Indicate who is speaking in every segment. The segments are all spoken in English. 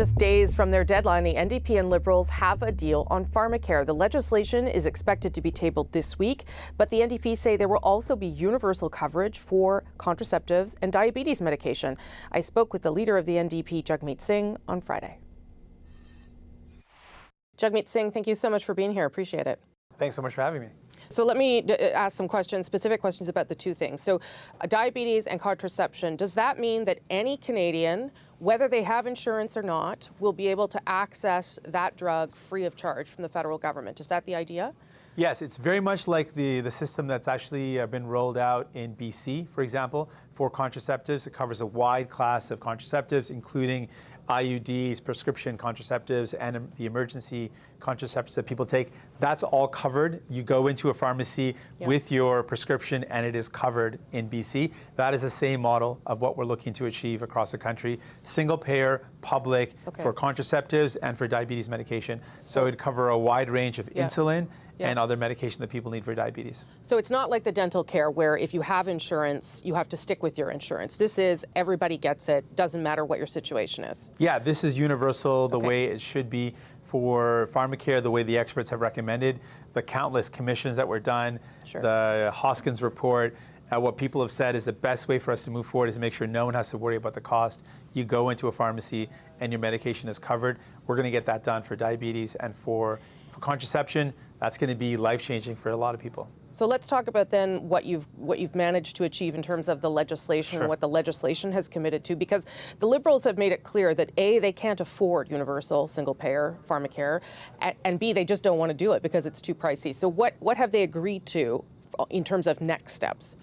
Speaker 1: Just days from their deadline, the NDP and Liberals have a deal on pharmacare. The legislation is expected to be tabled this week, but the NDP say there will also be universal coverage for contraceptives and diabetes medication. I spoke with the leader of the NDP, Jagmeet Singh, on Friday. Jagmeet Singh, thank you so much for being here. Appreciate it.
Speaker 2: Thanks so much for having me.
Speaker 1: So let me ask some questions, specific questions about the two things. So diabetes and contraception, does that mean that any Canadian, whether they have insurance or not, will be able to access that drug free of charge from the federal government? Is that the idea?
Speaker 2: Yes, it's very much like the system that's actually been rolled out in BC, for example, for contraceptives. It covers a wide class of contraceptives, including IUDs, prescription contraceptives, and the emergency contraceptives that people take. That's all covered. You go into a pharmacy with your prescription and it is covered in BC. That is the same model of what we're looking to achieve across the country. Single payer, public, for contraceptives and for diabetes medication. So it'd cover a wide range of insulin and other medication that people need for diabetes.
Speaker 1: So it's not like the dental care where if you have insurance, you have to stick with your insurance. This is everybody gets it, doesn't matter what your situation is.
Speaker 2: Yeah, this is universal the way it should be for pharmacare, the way the experts have recommended, the countless commissions that were done, the Hoskins report. What people have said is the best way for us to move forward is to make sure no one has to worry about the cost. You go into a pharmacy and your medication is covered. We're going to get that done for diabetes and for contraception. That's going to be life-changing for a lot of people.
Speaker 1: So let's talk about then what you've managed to achieve in terms of the legislation and what the legislation has committed to, because the Liberals have made it clear that A, they can't afford universal single-payer pharmacare, and B, they just don't want to do it because it's too pricey. So what have they agreed to in terms of next steps?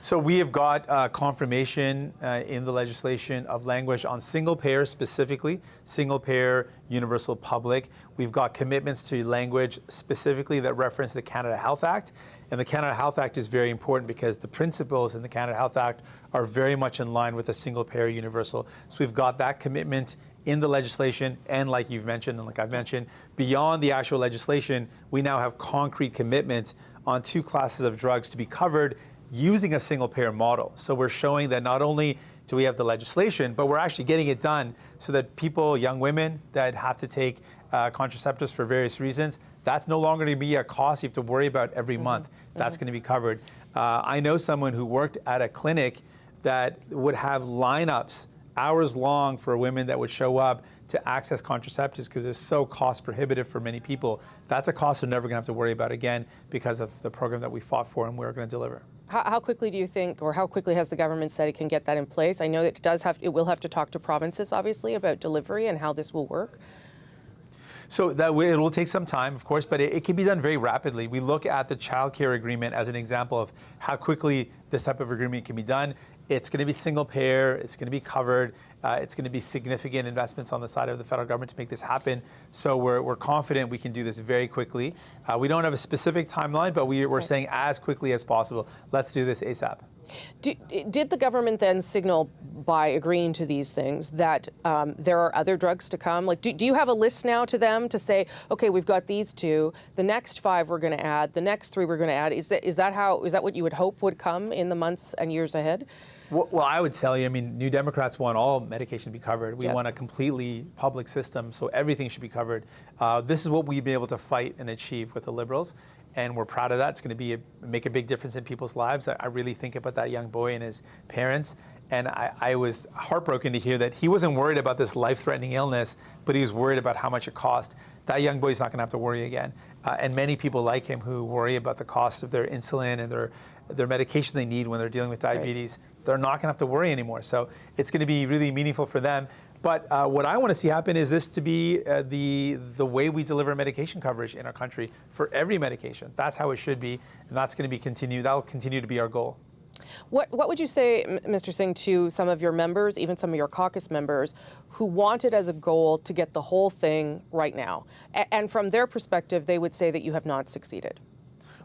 Speaker 2: So we have got confirmation in the legislation of language on single payer specifically, single payer universal public. We've got commitments to language specifically that reference the Canada Health Act. And the Canada Health Act is very important because the principles in the Canada Health Act are very much in line with the single payer universal. So we've got that commitment in the legislation, and like you've mentioned, and like I've mentioned, beyond the actual legislation, we now have concrete commitments on two classes of drugs to be covered using a single payer model. So we're showing that not only do we have the legislation, but we're actually getting it done so that people, young women that have to take contraceptives for various reasons, that's no longer going to be a cost you have to worry about every month. That's going to be covered. I know someone who worked at a clinic that would have lineups hours long for women that would show up to access contraceptives because it's so cost prohibitive for many people. That's a cost they're never going to have to worry about again because of the program that we fought for and we're going to deliver.
Speaker 1: How quickly do you think, or how quickly has the government said it can get that in place? I know that it will have to talk to provinces, obviously, about delivery and how this will work.
Speaker 2: So that way, it will take some time, of course, but it can be done very rapidly. We look at the child care agreement as an example of how quickly this type of agreement can be done. It's going to be single payer, it's going to be covered, it's going to be significant investments on the side of the federal government to make this happen. So we're confident we can do this very quickly. We don't have a specific timeline, but we're saying as quickly as possible. Let's do this ASAP.
Speaker 1: Did the government then signal by agreeing to these things that there are other drugs to come? Like, do you have a list now to them to say, okay, we've got these two, the next 5 we're going to add, the next 3 we're going to add? Is that what you would hope would come in the months and years ahead?
Speaker 2: Well, I would tell you, I mean, New Democrats want all medication to be covered. We want a completely public system, so everything should be covered. This is what we've been able to fight and achieve with the Liberals, and we're proud of that. It's going to make a big difference in people's lives. I really think about that young boy and his parents, and I was heartbroken to hear that he wasn't worried about this life-threatening illness, but he was worried about how much it cost. That young boy's not going to have to worry again. And many people like him who worry about the cost of their insulin and their medication they need when they're dealing with diabetes. They're not going to have to worry anymore. So it's going to be really meaningful for them. But what I want to see happen is this to be the way we deliver medication coverage in our country for every medication. That's how it should be, and that's going to be continued. That will continue to be our goal.
Speaker 1: What would you say, Mr. Singh, to some of your members, even some of your caucus members, who wanted as a goal to get the whole thing right now? And from their perspective, they would say that you have not succeeded.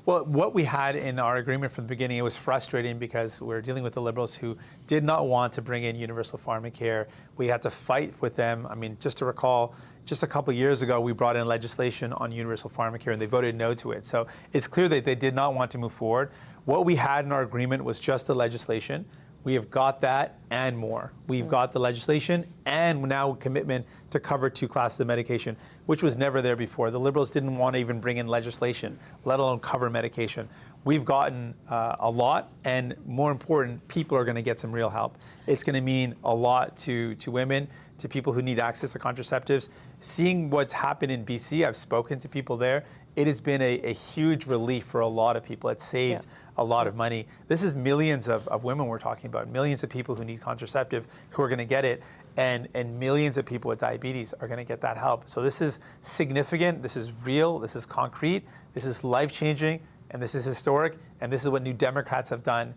Speaker 2: Well, what we had in our agreement from the beginning, it was frustrating because we're dealing with the Liberals who did not want to bring in universal pharmacare. We had to fight with them. I mean, just to recall, just a couple of years ago, we brought in legislation on universal pharmacare and they voted no to it. So it's clear that they did not want to move forward. What we had in our agreement was just the legislation. We have got that and more. We've got the legislation and now commitment to cover 2 classes of medication, which was never there before. The Liberals didn't want to even bring in legislation, let alone cover medication. We've gotten a lot, and more important, people are going to get some real help. It's going to mean a lot to women, to people who need access to contraceptives. Seeing what's happened in BC, I've spoken to people there. It has been a huge relief for a lot of people. It's saved a lot of money. This is millions of women we're talking about, millions of people who need contraceptive who are going to get it, and millions of people with diabetes are going to get that help. So this is significant, this is real, this is concrete, this is life-changing, and this is historic, and this is what New Democrats have done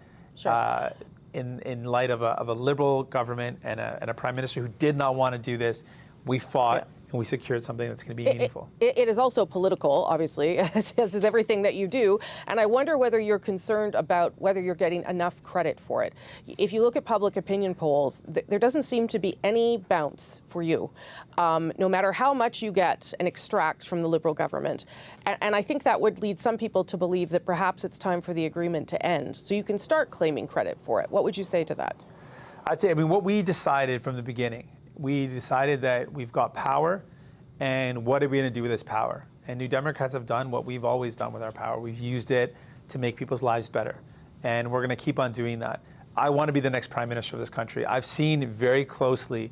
Speaker 2: in light of a Liberal government and a Prime Minister who did not want to do this. We fought. And we secured something that's going to be meaningful.
Speaker 1: It is also political, obviously, as is everything that you do. And I wonder whether you're concerned about whether you're getting enough credit for it. If you look at public opinion polls, there doesn't seem to be any bounce for you, no matter how much you get and extract from the Liberal government. And I think that would lead some people to believe that perhaps it's time for the agreement to end, so you can start claiming credit for it. What would you say to that?
Speaker 2: I'd say, what we decided from the beginning, we decided that we've got power, and what are we going to do with this power? And New Democrats have done what we've always done with our power. We've used it to make people's lives better, and we're going to keep on doing that. I want to be the next Prime Minister of this country. I've seen very closely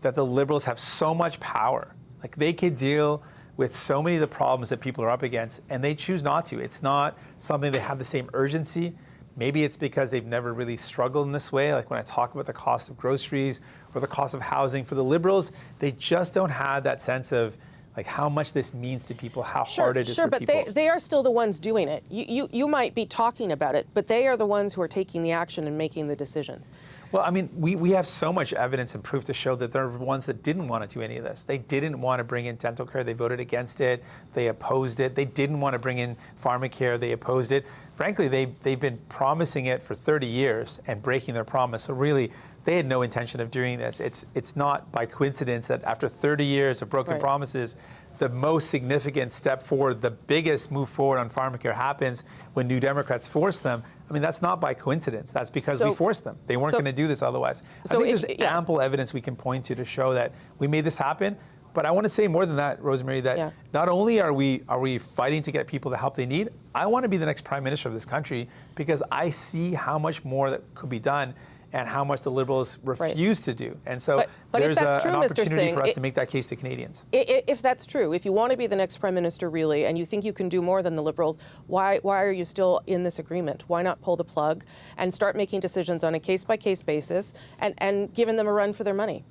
Speaker 2: that the Liberals have so much power. Like, they could deal with so many of the problems that people are up against, and they choose not to. It's not something they have the same urgency. Maybe it's because they've never really struggled in this way. Like, when I talk about the cost of groceries or the cost of housing, for the Liberals, they just don't have that sense of like how much this means to people, how hard it is for people.
Speaker 1: Sure, but they are still the ones doing it. You might be talking about it, but they are the ones who are taking the action and making the decisions.
Speaker 2: Well, we have so much evidence and proof to show that there are ones that didn't want to do any of this. They didn't want to bring in dental care. They voted against it. They opposed it. They didn't want to bring in pharmacare. They opposed it. Frankly, they've been promising it for 30 years and breaking their promise. So really, they had no intention of doing this. It's not by coincidence that after 30 years of broken promises, the most significant step forward, the biggest move forward on pharmacare happens when New Democrats force them. That's not by coincidence. That's because we forced them. They weren't going to do this otherwise. I think there's ample evidence we can point to show that we made this happen. But I want to say more than that, Rosemary, that not only are we fighting to get people the help they need, I want to be the next Prime Minister of this country because I see how much more that could be done and how much the Liberals refuse to do. And so there's an opportunity for us to make that case to Canadians.
Speaker 1: If that's true, if you want to be the next Prime Minister really, and you think you can do more than the Liberals, why are you still in this agreement? Why not pull the plug and start making decisions on a case-by-case basis and giving them a run for their money?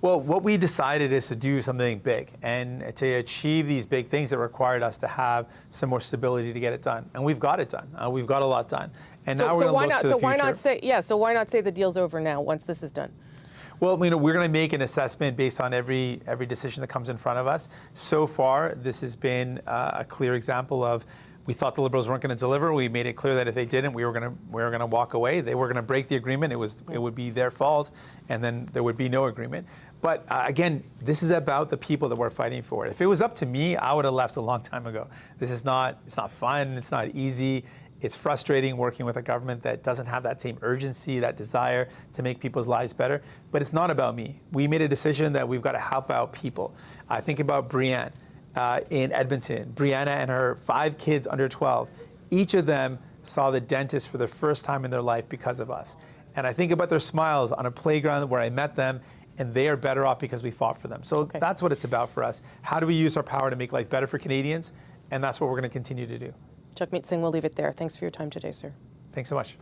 Speaker 2: Well, what we decided is to do something big, and to achieve these big things that required us to have some more stability to get it done. And we've got it done. We've got a lot done. And now we're going to look to the future.
Speaker 1: So why not say the deal's over now once this is done?
Speaker 2: Well, we're going to make an assessment based on every decision that comes in front of us. So far, this has been a clear example of we thought the Liberals weren't going to deliver. We made it clear that if they didn't, we were going to walk away. They were going to break the agreement. It would be their fault, and then there would be no agreement. But again, this is about the people that we're fighting for. If it was up to me, I would have left a long time ago. It's not fun. It's not easy. It's frustrating working with a government that doesn't have that same urgency, that desire to make people's lives better. But it's not about me. We made a decision that we've got to help out people. I think about Brianne in Edmonton. Brianna and her 5 kids under 12. Each of them saw the dentist for the first time in their life because of us. And I think about their smiles on a playground where I met them, and they are better off because we fought for them. So that's what it's about for us. How do we use our power to make life better for Canadians? And that's what we're going to continue to do.
Speaker 1: Jagmeet Singh, we'll leave it there. Thanks for your time today, sir.
Speaker 2: Thanks so much.